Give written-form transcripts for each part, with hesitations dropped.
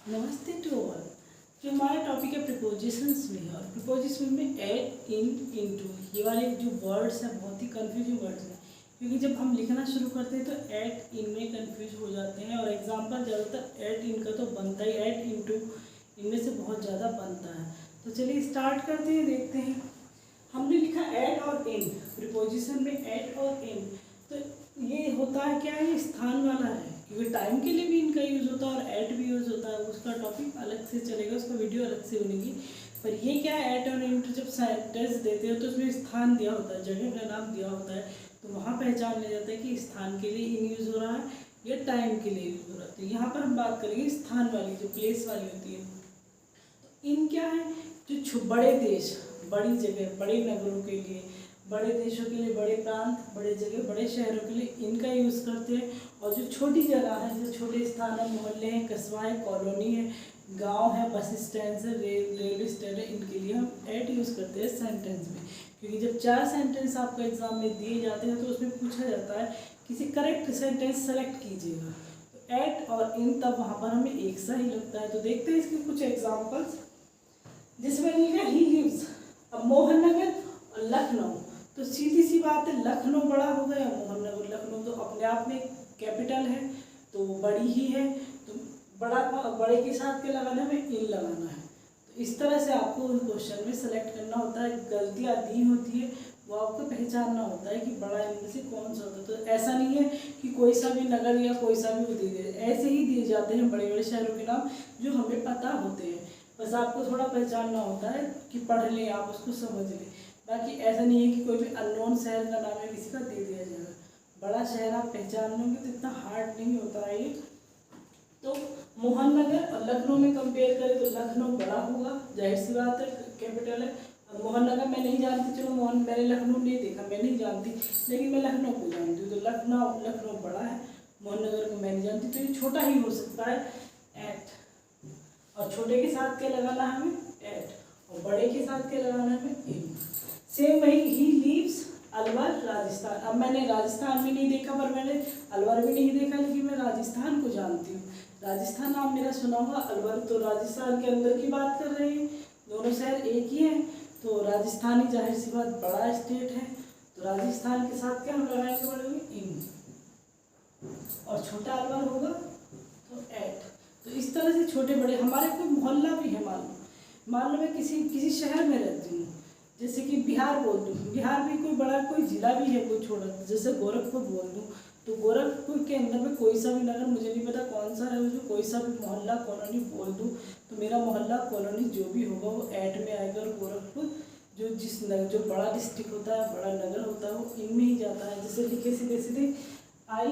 नमस्ते to all. जो हमारा टॉपिक है प्रिपोजिशंस में है और प्रिपोजिशन में एट, इन, इनटू, ये वाले जो वर्ड्स हैं बहुत ही कंफ्यूजिंग वर्ड्स हैं, क्योंकि जब हम लिखना शुरू करते हैं तो एट, इन में कंफ्यूज हो जाते हैं। और एग्जांपल ज़्यादातर एट, इन का तो बनता ही, एट, इनटू इनमें से बहुत ज़्यादा बनता है। तो चलिए स्टार्ट करते हैं, देखते हैं। हमने लिखा एट और इन, प्रिपोजिशन में एट और इन, तो ये होता है क्या है, स्थान वाला है, क्योंकि टाइम के लिए भी इनका यूज़ होता है और एट भी यूज़ होता है। उसका टॉपिक अलग से चलेगा, उसका वीडियो अलग से बनेगी। पर ये क्या है, एट और इन जब सेंटेंस देते हो तो उसमें स्थान दिया होता है, जगह का नाम दिया होता है, तो वहाँ पहचान लिया जाता है कि स्थान के लिए इन यूज़ हो रहा है या टाइम के लिए यूज़ हो रहा है। तो यहाँ पर हम बात करेंगे स्थान वाली, जो प्लेस वाली होती है। तो इन क्या है, जो बड़े देश, बड़ी जगह, बड़े नगरों के लिए, बड़े देशों के लिए, बड़े प्रांत, बड़े जगह, बड़े शहरों के लिए इनका यूज़ करते हैं। और जो छोटी जगह है, जो छोटे स्थान है, मोहल्ले हैं, कस्बा है, कॉलोनी है, गांव है, बस स्टैंड है, रेलवे स्टैंड है, इनके लिए हम एट यूज़ करते हैं सेंटेंस में। क्योंकि जब 4 सेंटेंस आपको एग्जाम में दिए जाते हैं तो उसमें पूछा जाता है किसी करेक्ट सेंटेंस सेलेक्ट कीजिएगा, तो एट और इन तब वहाँ पर हमें एक सा ही लगता है। तो देखते हैं इसके कुछ एग्जाम्पल्स, जिसमें लिखा ही लिव्स। अब मोहननगर और लखनऊ, तो सीधी सी बात है, लखनऊ बड़ा हो गया, मोहननगर, लखनऊ तो अपने आप में कैपिटल है तो बड़ी ही है, तो बड़े के साथ क्या लगाना है, इन लगाना है। तो इस तरह से आपको क्वेश्चन में सेलेक्ट करना होता है। गलतियाँ दी होती है वो आपको पहचानना होता है कि बड़ा इनमें से कौन सा होता है। तो ऐसा नहीं है कि कोई सा भी नगर या कोई सा भी दे दे, ऐसे ही दिए जाते हैं बड़े बड़े शहरों के नाम जो हमें पता होते हैं। बस आपको थोड़ा पहचानना होता है कि पढ़ लें आप, उसको समझ लें। बाकी ऐसा नहीं है कि कोई भी अननोन शहर का नाम है किसी का दे दिया जाएगा। बड़ा शहर आप पहचान लेंगे तो इतना हार्ड नहीं होता है ये। तो मोहननगर और लखनऊ में कंपेयर करें तो लखनऊ बड़ा होगा, जाहिर सी बात है, कैपिटल है। और मोहननगर मैं नहीं जानती, चलो मैंने लखनऊ नहीं देखा, मैं नहीं जानती, लेकिन मैं लखनऊ को जानती हूँ, तो लखनऊ बड़ा है, मोहननगर को मैं नहीं जानती, तो ये छोटा ही हो सकता है एट। और छोटे के साथ क्या लगाना है हमें, एट, और बड़े के साथ क्या लगाना है हमें, इन। सेम वही, ही लीव्स अलवर राजस्थान। अब मैंने राजस्थान भी नहीं देखा, पर मैंने अलवर भी नहीं देखा, लेकिन मैं राजस्थान को जानती हूँ। राजस्थान नाम मेरा सुना हुआ, अलवर तो राजस्थान के अंदर की बात कर रहे हैं, दोनों शहर एक ही हैं। तो राजस्थान ही जाहिर सी बात बड़ा स्टेट है, तो राजस्थान के साथ क्या हम लगाएंगे, बड़े इन, और छोटा अलवर होगा तो एट। तो इस तरह से छोटे बड़े, हमारे कोई मोहल्ला भी है, मान लो मैं किसी शहर में रहती हूँ, जैसे कि बिहार बोल दूँ, बिहार भी कोई बड़ा, कोई जिला भी है कोई छोटा, जैसे गोरखपुर बोल दूँ, तो गोरखपुर के अंदर में कोई सा भी नगर, मुझे नहीं पता कौन सा है, उसमें कोई सा भी मोहल्ला कॉलोनी बोल दूँ, तो मेरा मोहल्ला कॉलोनी जो भी होगा वो एट में आएगा। और गोरखपुर जो बड़ा डिस्ट्रिक्ट होता है, बड़ा नगर होता है, वो इनमें ही जाता है। जैसे लिखे सीधे सीधे, आई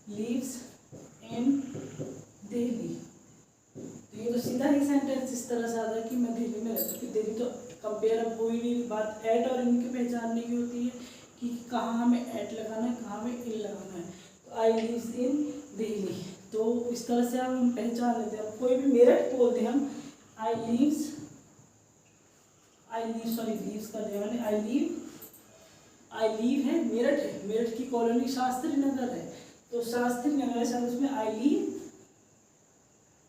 लीव्स इन दिल्ली, तो ये तो सीधा ही सेंटेंस इस तरह से आता है कि मैं दिल्ली में रहता हूँ। दिल्ली तो कंपेयर अब कोई नहीं, बात एट और इन की पहचानने की होती है कि कहाँ हमें एट लगाना है, कहाँ हमें इन लगाना है। तो आई लिव्स इन दिल्ली, तो इस तरह से हम पहचान लेते हैं। अब कोई भी मेरठ बोलते हैं हम, आई लीव्स सॉरी लीव्स का मैंने आई लीव है, मेरठ है, मेरठ की कॉलोनी शास्त्री नगर है, तो शास्त्री नगर है शायद, उसमें आई लीव,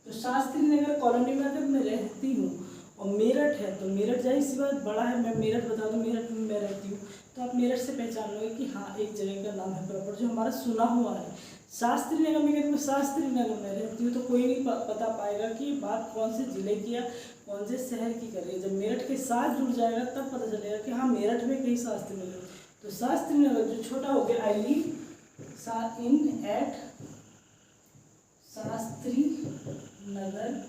तो शास्त्री नगर कॉलोनी में अगर मैं रहती हूँ और मेरठ है, तो मेरठ जाहिर सी बात बड़ा है, मैं मेरठ बता दूँ, मेरठ में मैं रहती हूँ, तो आप मेरठ से पहचान लोगे कि हाँ एक जगह का नाम है प्रॉपर जो हमारा सुना हुआ है। शास्त्री नगर में कहते हैं शास्त्री नगर में रहती हूँ, तो कोई नहीं बता पाएगा कि बात कौन से ज़िले की या कौन से शहर की कर रही है। जब मेरठ के साथ जुड़ जाएगा तब पता चलेगा कि हाँ मेरठ में कहीं शास्त्री नगर, तो शास्त्री नगर जो छोटा हो गया, I live in at Shastri Nagar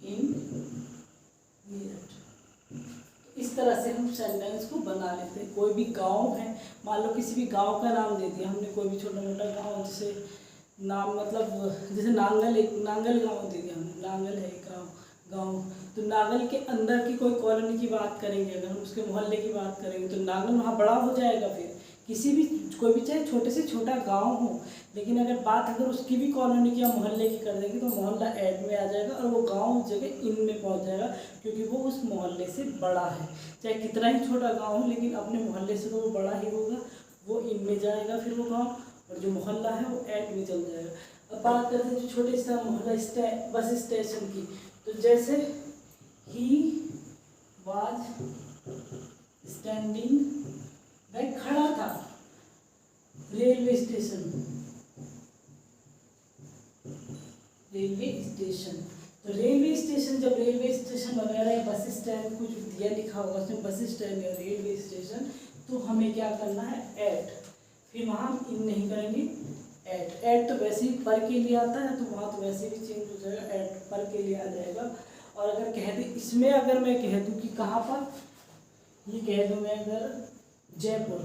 in Meerut. इस तरह से हम सेंटेंस को बना लेते हैं। कोई भी गांव है, मान लो किसी भी गांव का नाम दे दिया हमने, कोई भी छोटा मोटा गांव, जैसे नाम मतलब जैसे नांगल गांव दे दिया हमने, नांगल है एक गांव, तो नांगल के अंदर की कोई कॉलोनी की बात करेंगे, अगर हम उसके मोहल्ले की बात करेंगे तो नांगल वहाँ बड़ा हो जाएगा। फिर कोई भी चाहे छोटे से छोटा गांव हो, लेकिन अगर उसकी भी कॉलोनी की या मोहल्ले की कर देंगे तो मोहल्ला ऐड में आ जाएगा और वो गांव जगह इन में पहुंच जाएगा, क्योंकि वो उस मोहल्ले से बड़ा है। चाहे कितना ही छोटा गांव हो, लेकिन अपने मोहल्ले से तो वो बड़ा ही होगा, वो इन में जाएगा फिर वो गांव, और जो मोहल्ला है वो ऐड में चल जाएगा। अब अब बात करते हैं जो छोटे सा मोहल्ला बस स्टेशन की। तो जैसे ही वाज स्टैंडिंग, वह खड़ा था रेलवे स्टेशन, रेलवे स्टेशन। तो रेलवे स्टेशन, जब रेलवे स्टेशन वगैरह या बस स्टैंड कुछ दिया लिखा होगा उसमें बस स्टैंड या रेलवे स्टेशन, तो हमें क्या करना है, एट। फिर वहाँ हम इन नहीं करेंगे, एट। एट तो वैसे ही पर के लिए आता है, तो वहाँ तो वैसे भी चेंज हो जाएगा, एट पर के लिए आ जाएगा। और अगर कह दें इसमें, अगर मैं कह दूँ कि कहाँ पर, ये कह दूँ मैं अगर जयपुर,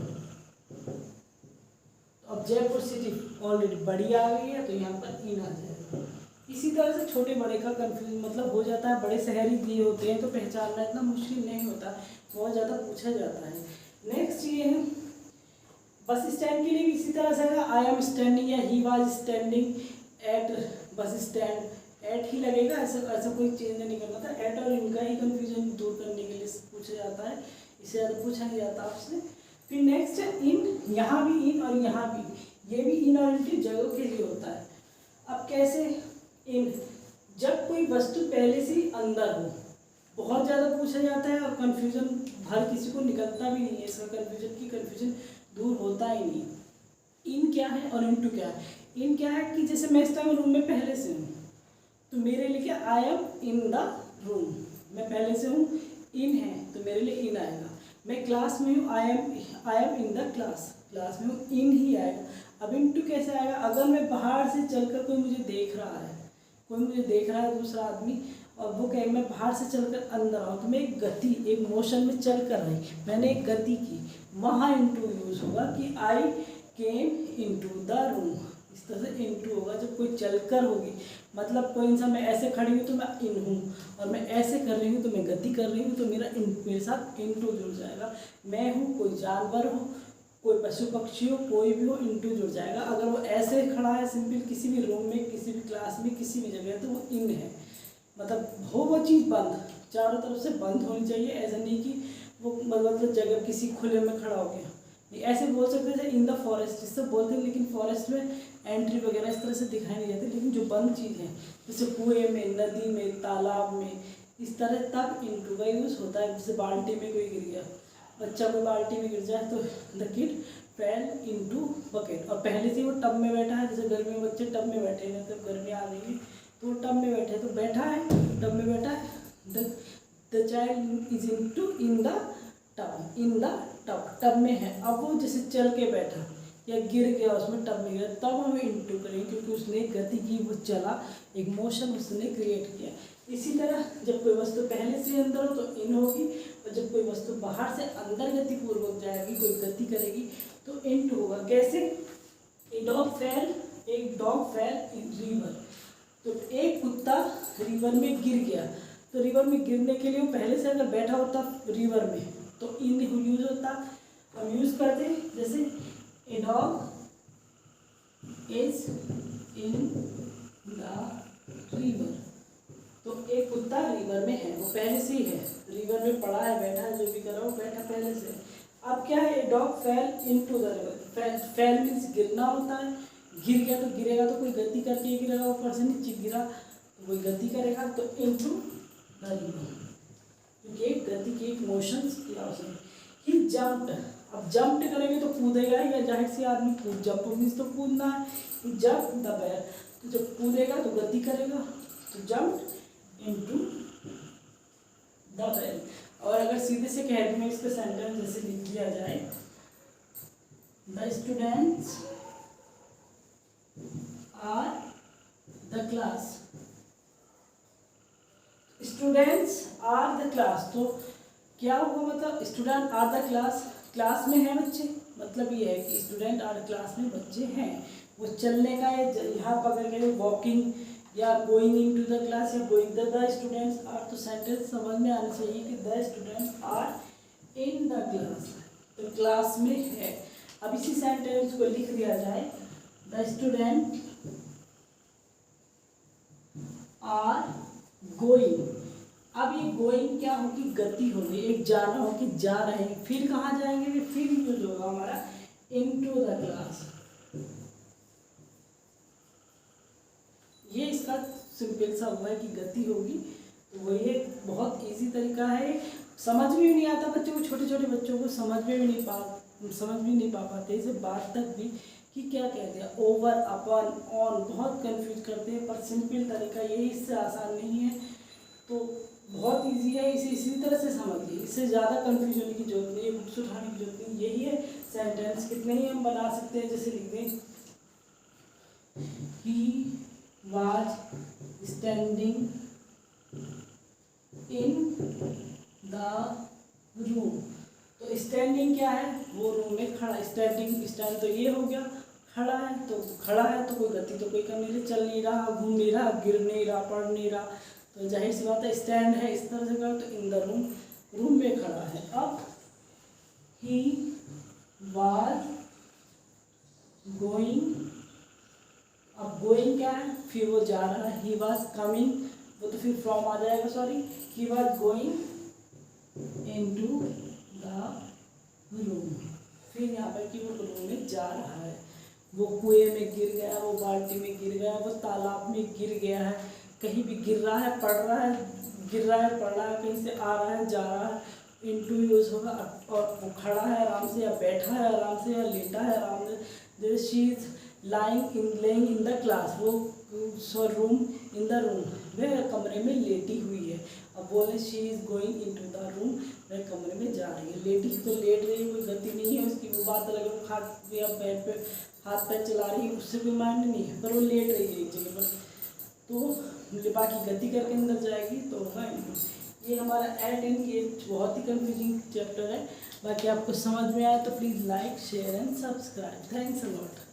तो अब जयपुर सिटी ऑलरेडी बड़ी आ गई है, तो यहाँ पर इन आ जाएगा। इसी तरह से छोटे बड़े का कंफ्यूजन मतलब हो जाता है। बड़े शहरी दिए होते हैं तो पहचानना इतना मुश्किल नहीं होता, बहुत ज़्यादा पूछा जाता है। नेक्स्ट ये है बस स्टैंड के लिए भी इसी तरह से है, आई एम स्टैंडिंग या he was standing at bus stand, at ही लगेगा, ऐसा कोई चेंज नहीं करना था। एट और इनका ही कंफ्यूजन दूर करने के लिए पूछा जाता है, इससे ज़्यादा पूछा नहीं जाता आपसे। फिर नेक्स्ट है इन, यहाँ भी इन और यहाँ भी, ये भी इन और इनकी जगह के लिए होता है। अब कैसे इन, जब कोई वस्तु पहले से ही अंदर हो, बहुत ज़्यादा पूछा जाता है और कन्फ्यूजन हर किसी को निकलता भी नहीं है, इसका कन्फ्यूजन दूर होता ही नहीं। इन क्या है और इनटू क्या है। इन क्या है कि जैसे मैं इस टाइम रूम में पहले से हूँ, तो मेरे लिए क्या, I am in the room, मैं पहले से हूँ। इन है तो मेरे लिए इन आएगा। मैं क्लास में हूँ, I am in the class, class में हूँ, इन ही आएगा। अब इनटू कैसे आएगा, अगर मैं बाहर से चलकर कोई मुझे देख रहा है, दूसरा आदमी, और वो कहे मैं बाहर से चलकर अंदर आऊँ, तो मैं एक गति, एक मोशन में चल कर रही, मैंने एक गति की, वहाँ इनटू यूज होगा कि आई केम इनटू द रूम। इस तरह से इनटू होगा जब कोई चलकर होगी, मतलब कोई इंसान, मैं ऐसे खड़ी हूँ तो मैं इन हूँ, और मैं ऐसे कर रही हूँ तो मैं गति कर रही हूँ, तो मेरे साथ इनटू जुड़ जाएगा। मैं हूँ, कोई जानवर हो, कोई पशु पक्षी हो, कोई भी हो, इनटू जुड़ जाएगा। अगर वो ऐसे खड़ा है सिंपल किसी भी रूम में, किसी भी क्लास में, किसी भी जगह, तो वो इन है, मतलब हो वो चीज़ बंद, चारों तरफ से बंद होनी चाहिए। ऐसा नहीं कि वो मतलब जगह किसी खुले में खड़ा हो गया, ऐसे बोल सकते थे इन द फॉरेस्ट, जिससे बोलते हैं, लेकिन फॉरेस्ट में एंट्री वगैरह इस तरह से दिखाई नहीं जाती। लेकिन जो बंद चीज़ है, जैसे कुएं में, नदी में, तालाब में, इस तरह तब इनटू का यूज़ होता है। जैसे बाल्टी में कोई गिर गया, बच्चा कोई बाल्टी में गिर जाए तो the kid fail into bucket, और पहले से वो टब में बैठा है। जैसे गर्मी में बच्चे टब में बैठे हैं, तो गर्मी आ रही है तो वो टब में बैठे, तो बैठा है, टब में बैठा है, the child is in the tub, in the tub, tub में है। अब वो जैसे चल के बैठा या गिर गया उसमें, टब में गिरा, तब हमें इनटू करेंगे, क्योंकि उसने गति की, वो चला, एक मोशन उसने क्रिएट किया। इसी तरह जब कोई वस्तु पहले से अंदर हो तो इन होगी, और जब कोई वस्तु बाहर से अंदर गतिपूर्वक जाएगी, कोई गति करेगी, तो इनटू होगा। कैसे, एक डॉग फेल इन रिवर, तो एक कुत्ता रिवर में गिर गया, तो रिवर में गिरने के लिए वो पहले से अगर बैठा होता रिवर में, तो इन यूज होता। हम यूज करते जैसे a dog is in the river, तो एक कुत्ता रिवर में है, वो पहले से ही है, रिवर में पड़ा है, बैठा है, जो भी कर रहा हो बैठा पहले से। अब क्या है, dog fail into the river, fail means गिरना होता है, गिर गया तो गिरेगा तो कोई गति करके ही गिरेगा, ऊपर से नीचे गिरा तो कोई गति करेगा, तो इनटू द रिवर, क्योंकि एक गति की, एक मोशन की आवश्यकता। ही जंप्ड, अब जंप करेंगे तो कूदेगा, या जाहिर सी आदमी कूद, जंप मीन्स तो कूदना है, जंप द बेयर, तो जब कूदेगा तो गति करेगा, तो जंप इनटू द बेयर। और अगर सीधे से कह दूँ मैं इसका सेंटेंस जैसे लिख लिया जाए, the students are the class, students are the class, तो क्या हुआ, मतलब student are the class, class में है बच्चे, मतलब ये है कि स्टूडेंट आर क्लास में बच्चे हैं। वो चलने का है, यहाँ पकड़ के वॉकिंग या going in to the class या गोइंग द स्टूडेंट्स आर, तो सेंटेंस समझ में आना चाहिए कि the students are in the class, तो क्लास में है। अब इसी सेंटेंस को लिख दिया जाए, द स्टूडेंट आर गोइंग। अब ये गोइंग क्या होगी, गति होगी, एक जाना होगी, जा रहे हैं, फिर कहाँ जाएंगे, फिर यूज होगा हमारा इनटू द क्लास, ये इसका सिंपल सा हुआ है कि गति होगी। तो वही एक बहुत इजी तरीका है, समझ में भी नहीं आता बच्चों को, छोटे छोटे बच्चों को समझ भी नहीं पा पाते इसे बात तक भी कि क्या कह दिया, ओवर, अपन, ऑन, बहुत कंफ्यूज करते हैं। पर सिंपल तरीका यही, इससे आसान नहीं है, तो बहुत इजी है, इसे इसी तरह से समझिए, इससे ज़्यादा कंफ्यूज होने की जरूरत नहीं है, बुक्स उठाने की जरूरत नहीं। यही है सेंटेंस, कितने ही हम बना सकते हैं। जैसे लिख दें ही was standing in the room. तो स्टैंडिंग क्या है, वो रूम में खड़ा, स्टैंडिंग, स्टैंड तो ये हो गया, खड़ा है तो कोई गति तो कोई कर नहीं रही, चल नहीं रहा, घूम नहीं रहा, गिर नहीं रहा, पड़ नहीं रहा, तो जाहिर सी बात है स्टैंड है, इस तरह से करो तो इन द रूम, रूम में खड़ा है। अब ही वाज गोइंग, अब गोइंग क्या है, फिर वो जा रहा है, ही वाज कमिंग, वो तो फिर फ्रॉम आ जाएगा, sorry, he was going into the room, फिर यहाँ पर कि वो रूम में जा रहा है, वो कुएं में गिर गया, वो बाल्टी में गिर गया, वो तालाब में गिर गया है, कहीं भी गिर रहा है, पड़ रहा है, गिर रहा है, पड़ रहा है, कहीं से आ रहा है, जा रहा है, इनटू यूज होगा। और वो खड़ा है आराम से, या बैठा है आराम से, या लेटा है आराम से। जैसे she is laying in the class, वो रूम, इन द रूम, वह कमरे में लेटी हुई है। अब बोले she is going into the room, वह कमरे में जा रही है। लेटी तो लेट रही है, कोई गति नहीं है उसकी, वो बात अलग है, हाथ या बेड पे हाथ पैर चला रही है, उससे कोई माइंड नहीं है, पर वो लेट रही है एक जगह पर, तो बाकी गति करके अंदर जाएगी तो होगा इनटू। ये हमारा एट इन, ये बहुत ही कंफ्यूजिंग चैप्टर है। बाकी आपको समझ में आए तो please like, share and subscribe. Thanks a lot.